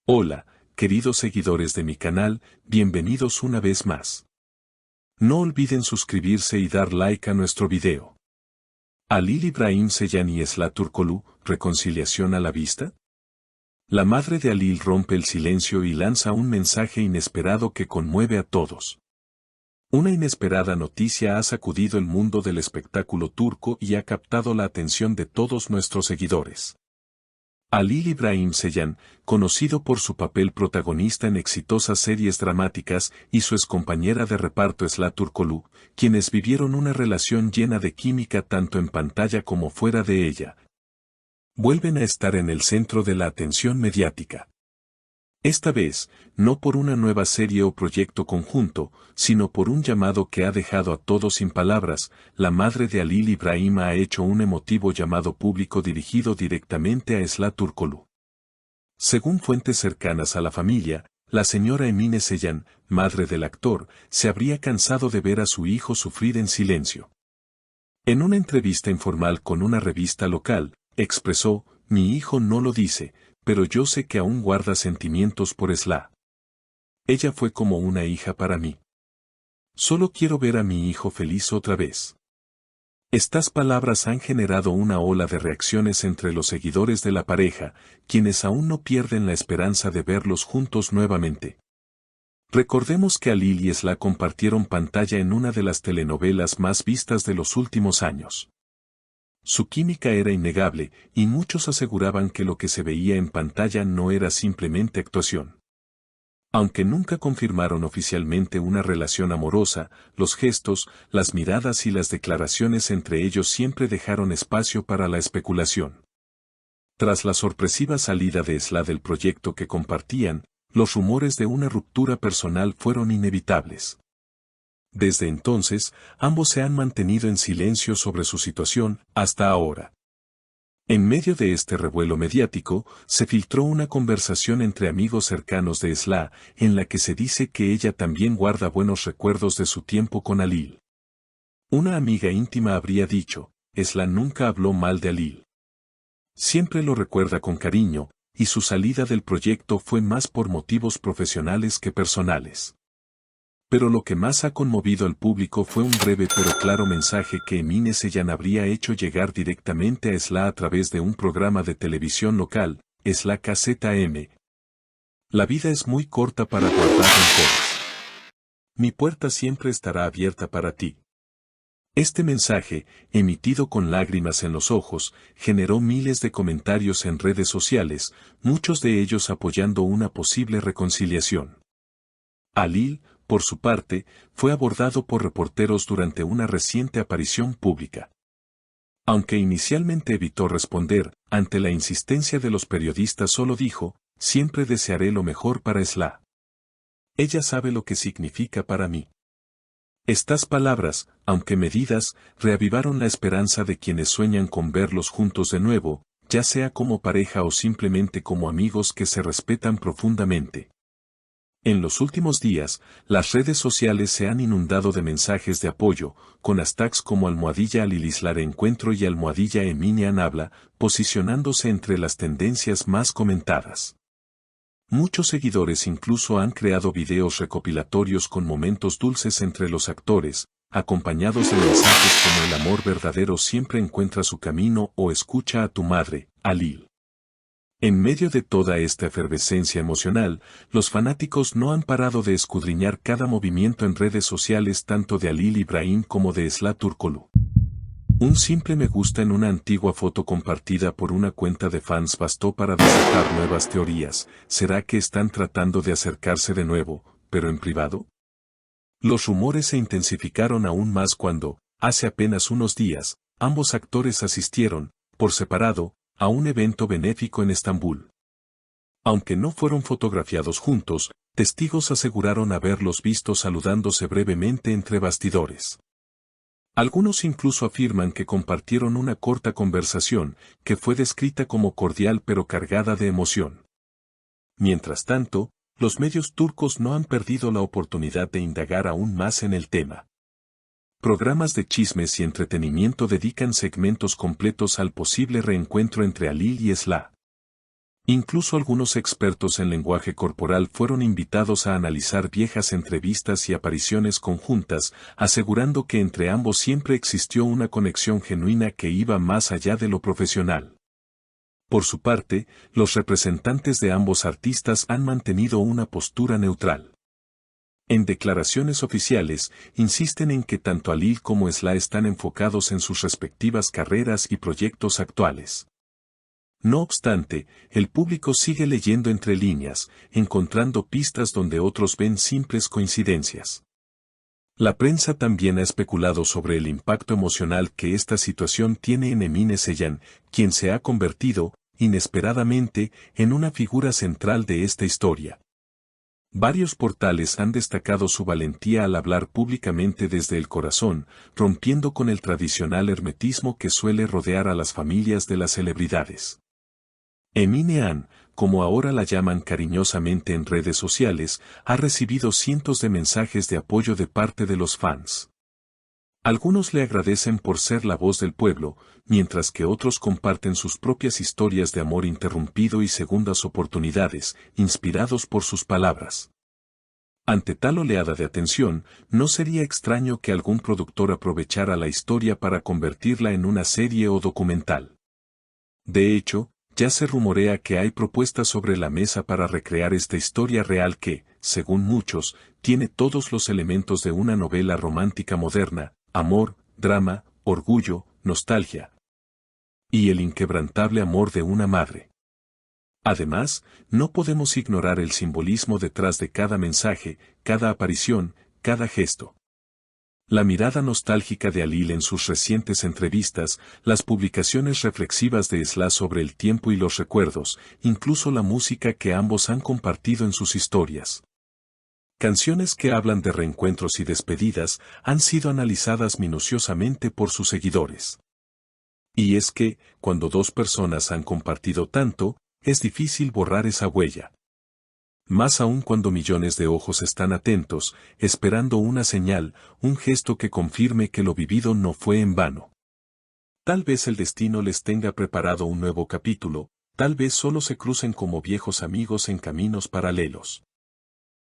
Hola, queridos seguidores de mi canal, bienvenidos una vez más. No olviden suscribirse y dar like a nuestro video. Halil Ibrahim Ceyhan y Esla Turkoglu, ¿reconciliación a la vista? La madre de Halil rompe el silencio y lanza un mensaje inesperado que conmueve a todos. Una inesperada noticia ha sacudido el mundo del espectáculo turco y ha captado la atención de todos nuestros seguidores. Halil Ibrahim Ceyhan, conocido por su papel protagonista en exitosas series dramáticas, y su excompañera de reparto Esla Turkoglu, quienes vivieron una relación llena de química tanto en pantalla como fuera de ella, vuelven a estar en el centro de la atención mediática. Esta vez, no por una nueva serie o proyecto conjunto, sino por un llamado que ha dejado a todos sin palabras. La madre de Halil Ibrahim ha hecho un emotivo llamado público dirigido directamente a Esla Turkoglu. Según fuentes cercanas a la familia, la señora Emine Ceyhan, madre del actor, se habría cansado de ver a su hijo sufrir en silencio. En una entrevista informal con una revista local, expresó: "Mi hijo no lo dice, pero yo sé que aún guarda sentimientos por Esla. Ella fue como una hija para mí. Solo quiero ver a mi hijo feliz otra vez". Estas palabras han generado una ola de reacciones entre los seguidores de la pareja, quienes aún no pierden la esperanza de verlos juntos nuevamente. Recordemos que Halil y Esla compartieron pantalla en una de las telenovelas más vistas de los últimos años. Su química era innegable, y muchos aseguraban que lo que se veía en pantalla no era simplemente actuación. Aunque nunca confirmaron oficialmente una relación amorosa, los gestos, las miradas y las declaraciones entre ellos siempre dejaron espacio para la especulación. Tras la sorpresiva salida de Esla del proyecto que compartían, los rumores de una ruptura personal fueron inevitables. Desde entonces, ambos se han mantenido en silencio sobre su situación, hasta ahora. En medio de este revuelo mediático, se filtró una conversación entre amigos cercanos de Esla, en la que se dice que ella también guarda buenos recuerdos de su tiempo con Halil. Una amiga íntima habría dicho: "Esla nunca habló mal de Halil. Siempre lo recuerda con cariño, y su salida del proyecto fue más por motivos profesionales que personales". Pero lo que más ha conmovido al público fue un breve pero claro mensaje que Emine Ceyhan habría hecho llegar directamente a Esla a través de un programa de televisión local, Esla KZM. "La vida es muy corta para guardar rencores. Mi puerta siempre estará abierta para ti". Este mensaje, emitido con lágrimas en los ojos, generó miles de comentarios en redes sociales, muchos de ellos apoyando una posible reconciliación. Halil, por su parte, fue abordado por reporteros durante una reciente aparición pública. Aunque inicialmente evitó responder, ante la insistencia de los periodistas solo dijo: "Siempre desearé lo mejor para Esla. Ella sabe lo que significa para mí". Estas palabras, aunque medidas, reavivaron la esperanza de quienes sueñan con verlos juntos de nuevo, ya sea como pareja o simplemente como amigos que se respetan profundamente. En los últimos días, las redes sociales se han inundado de mensajes de apoyo, con hashtags como @HalilIsla_Reencuentro y @Emine Habla, posicionándose entre las tendencias más comentadas. Muchos seguidores incluso han creado videos recopilatorios con momentos dulces entre los actores, acompañados de mensajes como: "El amor verdadero siempre encuentra su camino" o "Escucha a tu madre, Halil". En medio de toda esta efervescencia emocional, los fanáticos no han parado de escudriñar cada movimiento en redes sociales tanto de Halil Ibrahim como de Esla Turkoglu. Un simple me gusta en una antigua foto compartida por una cuenta de fans bastó para desatar nuevas teorías. ¿Será que están tratando de acercarse de nuevo, pero en privado? Los rumores se intensificaron aún más cuando, hace apenas unos días, ambos actores asistieron, por separado, a un evento benéfico en Estambul. Aunque no fueron fotografiados juntos, testigos aseguraron haberlos visto saludándose brevemente entre bastidores. Algunos incluso afirman que compartieron una corta conversación, que fue descrita como cordial pero cargada de emoción. Mientras tanto, los medios turcos no han perdido la oportunidad de indagar aún más en el tema. Programas de chismes y entretenimiento dedican segmentos completos al posible reencuentro entre Halil y Esla. Incluso algunos expertos en lenguaje corporal fueron invitados a analizar viejas entrevistas y apariciones conjuntas, asegurando que entre ambos siempre existió una conexión genuina que iba más allá de lo profesional. Por su parte, los representantes de ambos artistas han mantenido una postura neutral. En declaraciones oficiales, insisten en que tanto Alil como Sla están enfocados en sus respectivas carreras y proyectos actuales. No obstante, el público sigue leyendo entre líneas, encontrando pistas donde otros ven simples coincidencias. La prensa también ha especulado sobre el impacto emocional que esta situación tiene en Emine Seyhan, quien se ha convertido, inesperadamente, en una figura central de esta historia. Varios portales han destacado su valentía al hablar públicamente desde el corazón, rompiendo con el tradicional hermetismo que suele rodear a las familias de las celebridades. Emine Ann, como ahora la llaman cariñosamente en redes sociales, ha recibido cientos de mensajes de apoyo de parte de los fans. Algunos le agradecen por ser la voz del pueblo, mientras que otros comparten sus propias historias de amor interrumpido y segundas oportunidades, inspirados por sus palabras. Ante tal oleada de atención, no sería extraño que algún productor aprovechara la historia para convertirla en una serie o documental. De hecho, ya se rumorea que hay propuestas sobre la mesa para recrear esta historia real que, según muchos, tiene todos los elementos de una novela romántica moderna: amor, drama, orgullo, nostalgia y el inquebrantable amor de una madre. Además, no podemos ignorar el simbolismo detrás de cada mensaje, cada aparición, cada gesto. La mirada nostálgica de Alil en sus recientes entrevistas, las publicaciones reflexivas de Sla sobre el tiempo y los recuerdos, incluso la música que ambos han compartido en sus historias. Canciones que hablan de reencuentros y despedidas han sido analizadas minuciosamente por sus seguidores. Y es que, cuando dos personas han compartido tanto, es difícil borrar esa huella. Más aún cuando millones de ojos están atentos, esperando una señal, un gesto que confirme que lo vivido no fue en vano. Tal vez el destino les tenga preparado un nuevo capítulo, tal vez solo se crucen como viejos amigos en caminos paralelos.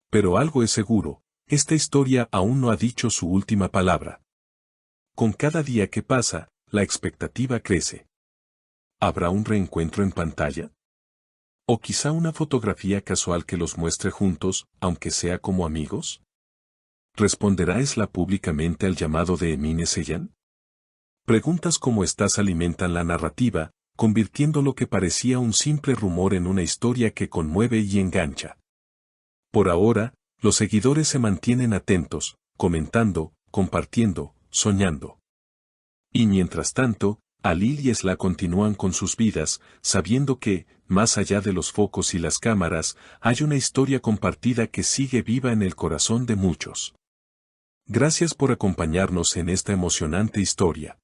Pero algo es seguro, esta historia aún no ha dicho su última palabra. Con cada día que pasa, la expectativa crece. ¿Habrá un reencuentro en pantalla? ¿O quizá una fotografía casual que los muestre juntos, aunque sea como amigos? ¿Responderá Sla públicamente al llamado de Emine Seyhan? Preguntas como estas alimentan la narrativa, convirtiendo lo que parecía un simple rumor en una historia que conmueve y engancha. Por ahora, los seguidores se mantienen atentos, comentando, compartiendo, soñando. Y mientras tanto, Alil y Sla continúan con sus vidas, sabiendo que, más allá de los focos y las cámaras, hay una historia compartida que sigue viva en el corazón de muchos. Gracias por acompañarnos en esta emocionante historia.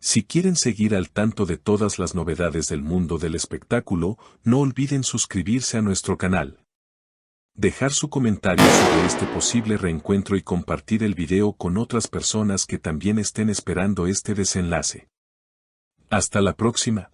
Si quieren seguir al tanto de todas las novedades del mundo del espectáculo, no olviden suscribirse a nuestro canal, dejar su comentario sobre este posible reencuentro y compartir el video con otras personas que también estén esperando este desenlace. Hasta la próxima.